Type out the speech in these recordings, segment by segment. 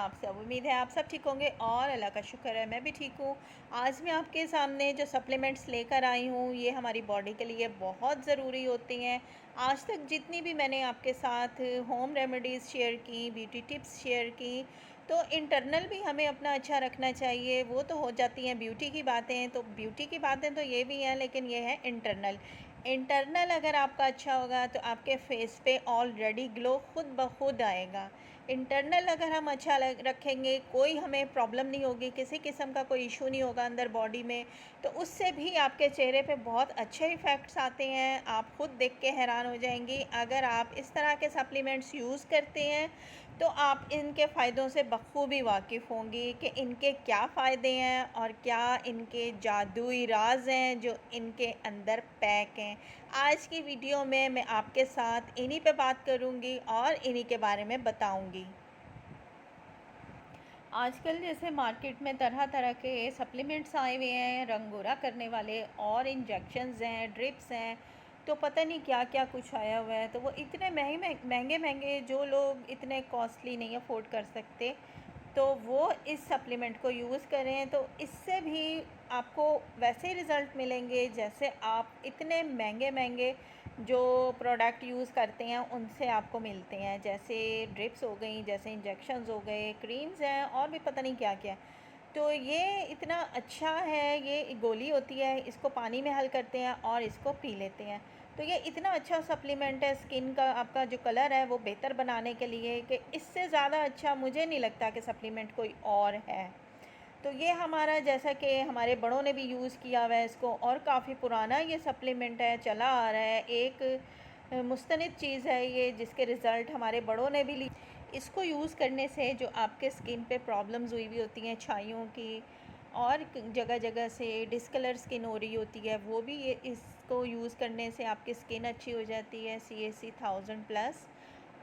आप सब। उम्मीद है आप सब ठीक होंगे और अल्लाह का शुक्र है मैं भी ठीक हूँ। आज मैं आपके सामने जो सप्लीमेंट्स लेकर आई हूँ ये हमारी बॉडी के लिए बहुत ज़रूरी होती हैं। आज तक जितनी भी मैंने आपके साथ होम रेमेडीज़ शेयर की, ब्यूटी टिप्स शेयर की, तो इंटरनल भी हमें अपना अच्छा रखना चाहिए। वो तो हो जाती हैं ब्यूटी की बातें, तो ब्यूटी की बातें तो ये भी हैं, लेकिन ये है इंटरनल। इंटरनल अगर आपका अच्छा होगा तो आपके फेस पे ऑलरेडी ग्लो खुद ब खुद आएगा। इंटरनल अगर हम अच्छा रखेंगे, कोई हमें प्रॉब्लम नहीं होगी, किसी किस्म का कोई इशू नहीं होगा अंदर बॉडी में, तो उससे भी आपके चेहरे पे बहुत अच्छे इफ़ेक्ट्स आते हैं। आप खुद देख के हैरान हो जाएंगी। अगर आप इस तरह के सप्लीमेंट्स यूज़ करते हैं तो आप इनके फ़ायदों से बखूबी वाकिफ़ होंगी कि इनके क्या फ़ायदे हैं और क्या इनके जादुई राज हैं जो इनके अंदर पैक हैं। आज की वीडियो में मैं आपके साथ इन्हीं पे बात करूंगी और इन्हीं के बारे में बताऊंगी। आजकल जैसे मार्केट में तरह तरह के सप्लीमेंट्स आए हुए हैं, रंग गोरा करने वाले, और इंजेक्शंस हैं, ड्रिप्स हैं, तो पता नहीं क्या क्या कुछ आया हुआ है। तो वो इतने महंगे महंगे जो लोग इतने कॉस्टली नहीं अफोर्ड कर सकते, तो वो इस सप्लीमेंट को यूज़ करें तो इससे भी आपको वैसे ही रिज़ल्ट मिलेंगे जैसे आप इतने महंगे महंगे जो प्रोडक्ट यूज़ करते हैं उनसे आपको मिलते हैं। जैसे ड्रिप्स हो गई, जैसे इंजेक्शंस हो गए, क्रीम्स हैं, और भी पता नहीं क्या क्या। तो ये इतना अच्छा है, ये गोली होती है, इसको पानी में हल करते हैं और इसको पी लेते हैं। तो ये इतना अच्छा सप्लीमेंट है स्किन का, आपका जो कलर है वो बेहतर बनाने के लिए, कि इससे ज़्यादा अच्छा मुझे नहीं लगता कि सप्लीमेंट कोई और है। तो ये हमारा, जैसा कि हमारे बड़ों ने भी यूज़ किया हुआ है इसको, और काफ़ी पुराना ये सप्लीमेंट है, चला आ रहा है। एक मुस्तनिद चीज़ है ये जिसके रिज़ल्ट हमारे बड़ों ने भी ली। इसको यूज़ करने से जो आपके स्किन पे प्रॉब्लम्स हुई होती हैं छाइयों की, और जगह जगह से डिस्कलर स्किन हो रही होती है, वो भी ये इसको यूज़ करने से आपकी स्किन अच्छी हो जाती है, CAC 1000+।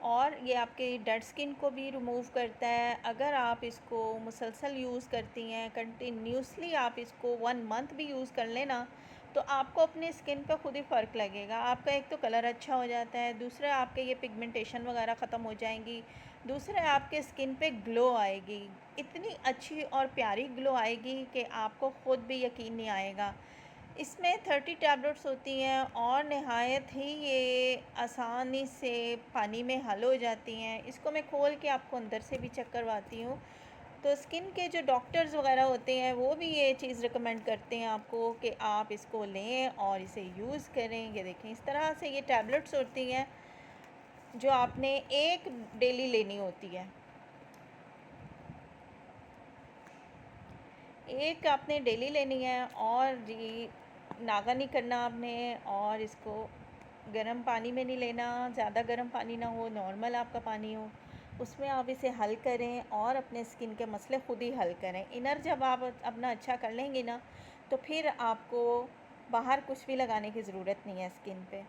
और ये आपके डेड स्किन को भी रिमूव करता है। अगर आप इसको मुसलसल यूज़ करती हैं, कंटिन्यूसली आप इसको 1 मंथ भी यूज़ कर लेना, तो आपको अपनी स्किन पे खुद ही फ़र्क लगेगा। आपका एक तो कलर अच्छा हो जाता है, दूसरा आपके ये पिगमेंटेशन वगैरह ख़त्म हो जाएंगी, दूसरा आपके स्किन पे ग्लो आएगी। इतनी अच्छी और प्यारी ग्लो आएगी कि आपको ख़ुद भी यकीन नहीं आएगा। इसमें 30 टैबलेट्स होती हैं और नहायत ही ये आसानी से पानी में हल हो जाती हैं। इसको मैं खोल के आपको अंदर से भी चेक करवाती हूँ। तो स्किन के जो डॉक्टर्स वगैरह होते हैं वो भी ये चीज़ रिकमेंड करते हैं आपको कि आप इसको लें और इसे यूज़ करें। ये देखें, इस तरह से ये टैबलेट्स होती हैं जो आपने एक डेली लेनी होती है। एक आपने डेली लेनी है, और ये नागा नहीं करना आपने, और इसको गर्म पानी में नहीं लेना, ज़्यादा गर्म पानी ना हो, नॉर्मल आपका पानी हो, उसमें आप इसे हल करें और अपने स्किन के मसले ख़ुद ही हल करें। इनर जब आप अपना अच्छा कर लेंगे ना, तो फिर आपको बाहर कुछ भी लगाने की ज़रूरत नहीं है स्किन पे।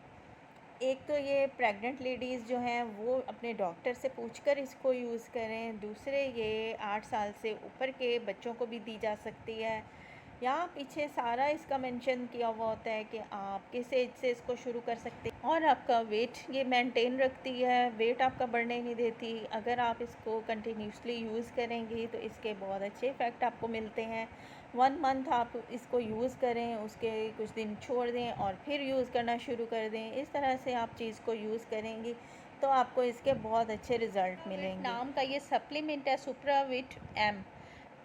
एक तो ये प्रेग्नेंट लेडीज़ जो हैं वो अपने डॉक्टर से पूछकर इसको यूज़ करें। दूसरे, ये 8 साल से ऊपर के बच्चों को भी दी जा सकती है। यहाँ पीछे सारा इसका मेंशन किया हुआ होता है कि आप किस एज से इसको शुरू कर सकते हैं, और आपका वेट ये मेंटेन रखती है, वेट आपका बढ़ने नहीं देती। अगर आप इसको कंटिन्यूसली यूज़ करेंगी तो इसके बहुत अच्छे इफ़ेक्ट आपको मिलते हैं। 1 मंथ आप इसको यूज़ करें, उसके कुछ दिन छोड़ दें और फिर यूज़ करना शुरू कर दें। इस तरह से आप चीज़ को यूज़ करेंगी तो आपको इसके बहुत अच्छे रिज़ल्ट मिलेंगे। नाम का ये सप्लीमेंट है, सुप्राविट एम।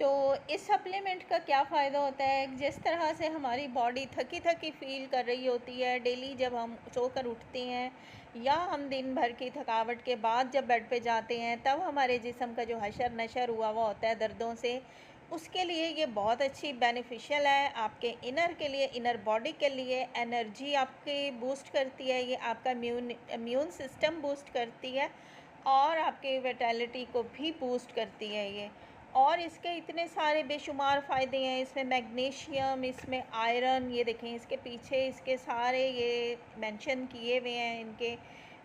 तो इस सप्लीमेंट का क्या फ़ायदा होता है, जिस तरह से हमारी बॉडी थकी थकी फ़ील कर रही होती है डेली जब हम सोकर उठते हैं, या हम दिन भर की थकावट के बाद जब बेड पे जाते हैं, तब हमारे जिस्म का जो हशर नशर हुआ हुआ होता है दर्दों से, उसके लिए ये बहुत अच्छी बेनिफिशियल है। आपके इनर के लिए, इनर बॉडी के लिए एनर्जी आपकी बूस्ट करती है, ये आपका इम्यून सिस्टम बूस्ट करती है, और आपके विटालिटी को भी बूस्ट करती है ये। और इसके इतने सारे बेशुमार फ़ायदे हैं। इसमें मैग्नीशियम, इसमें आयरन, ये देखें इसके पीछे इसके सारे ये मेंशन किए हुए हैं, इनके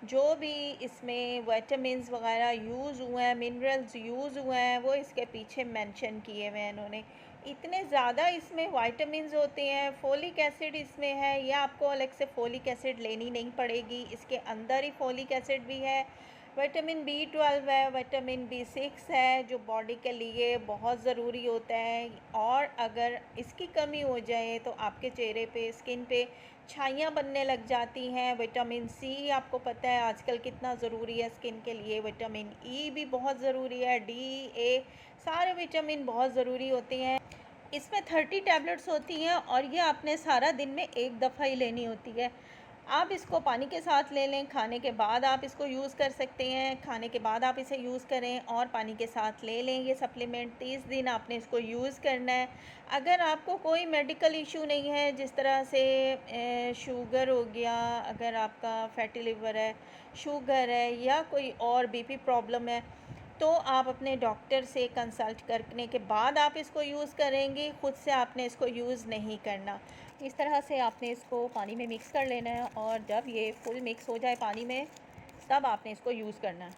जो भी इसमें विटामिन्स वगैरह यूज़ हुए हैं, मिनरल्स यूज़ हुए हैं, वो इसके पीछे मेंशन किए हुए हैं इन्होंने। इतने ज़्यादा इसमें विटामिन्स होते हैं। फोलिक एसिड इसमें है, यह आपको अलग से फोलिक एसिड लेनी नहीं पड़ेगी, इसके अंदर ही फोलिक एसिड भी है। विटामिन B12 है, विटामिन B6 है, जो बॉडी के लिए बहुत ज़रूरी होता है। और अगर इसकी कमी हो जाए तो आपके चेहरे पे, स्किन पे छाइयाँ बनने लग जाती हैं। विटामिन C आपको पता है आजकल कितना ज़रूरी है स्किन के लिए। विटामिन E भी बहुत ज़रूरी है, D, A सारे विटामिन बहुत ज़रूरी होते हैं। इसमें 30 टैबलेट्स होती हैं और ये आपने सारा दिन में एक दफ़ा ही लेनी होती है। आप इसको पानी के साथ ले लें, खाने के बाद आप इसको यूज़ कर सकते हैं, खाने के बाद आप इसे यूज़ करें और पानी के साथ ले लें। ये सप्लीमेंट 30 दिन आपने इसको यूज़ करना है। अगर आपको कोई मेडिकल इशू नहीं है, जिस तरह से शुगर हो गया, अगर आपका फैटी लिवर है, शुगर है या कोई और बीपी प्रॉब्लम है, तो आप अपने डॉक्टर से कंसल्ट करने के बाद आप इसको यूज़ करेंगे। खुद से आपने इसको यूज़ नहीं करना। इस तरह से आपने इसको पानी में मिक्स कर लेना है और जब ये फुल मिक्स हो जाए पानी में, तब आपने इसको यूज़ करना है।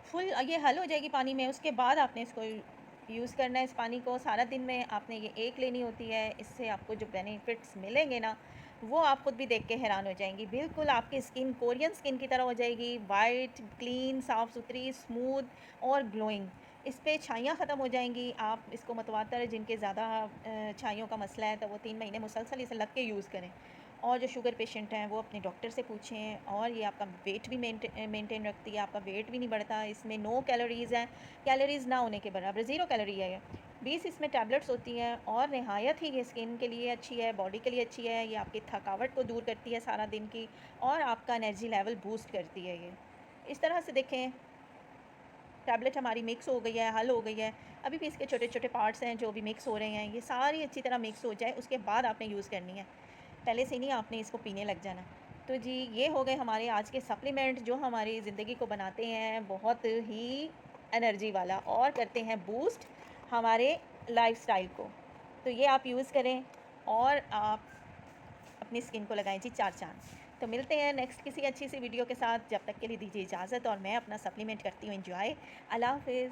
फुल ये हल हो जाएगी पानी में, उसके बाद आपने इसको यूज़ करना है। इस पानी को सारा दिन में आपने ये एक लेनी होती है। इससे आपको जो बेनिफिट्स मिलेंगे ना, वो आप खुद भी देख के हैरान हो जाएंगी। बिल्कुल आपकी स्किन कोरियन स्किन की तरह हो जाएगी, वाइट, क्लीन, साफ़ सुथरी, स्मूथ और ग्लोइंग। इस पे छाइयाँ ख़त्म हो जाएंगी। आप इसको मतवातर जिनके ज़्यादा छाइयों का मसला है, तो वो 3 महीने मुसलसल इसे लग के यूज़ करें। और जो शुगर पेशेंट हैं वो अपने डॉक्टर से पूछें। और ये आपका वेट भी मेंटेन रखती है, आपका वेट भी नहीं बढ़ता। इसमें नो कैलोरीज़ हैं, कैलोरीज़ ना होने के बराबर, ज़ीरो कैलोरी है ये। 20 इसमें टैबलेट्स होती हैं और नहायत ही ये स्किन के लिए अच्छी है, बॉडी के लिए अच्छी है। ये आपकी थकावट को दूर करती है सारा दिन की और आपका एनर्जी लेवल बूस्ट करती है ये। इस तरह से देखें, टैबलेट हमारी मिक्स हो गई है, हल हो गई है। अभी भी इसके छोटे छोटे पार्ट्स हैं जो भी मिक्स हो रहे हैं। ये सारी अच्छी तरह मिक्स हो जाए, उसके बाद आपने यूज़ करनी है। पहले से नहीं आपने इसको पीने लग जाना। तो जी, ये हो गए हमारे आज के सप्लीमेंट जो हमारी ज़िंदगी को बनाते हैं बहुत ही एनर्जी वाला और करते हैं बूस्ट हमारे लाइफ़स्टाइल को। तो ये आप यूज़ करें और आप अपनी स्किन को लगाएं जी 4 चाँद। तो मिलते हैं नेक्स्ट किसी अच्छी सी वीडियो के साथ। जब तक के लिए दीजिए इजाज़त और मैं अपना सप्लीमेंट करती हूँ एंजॉय। अल्लाह हाफ़िज़।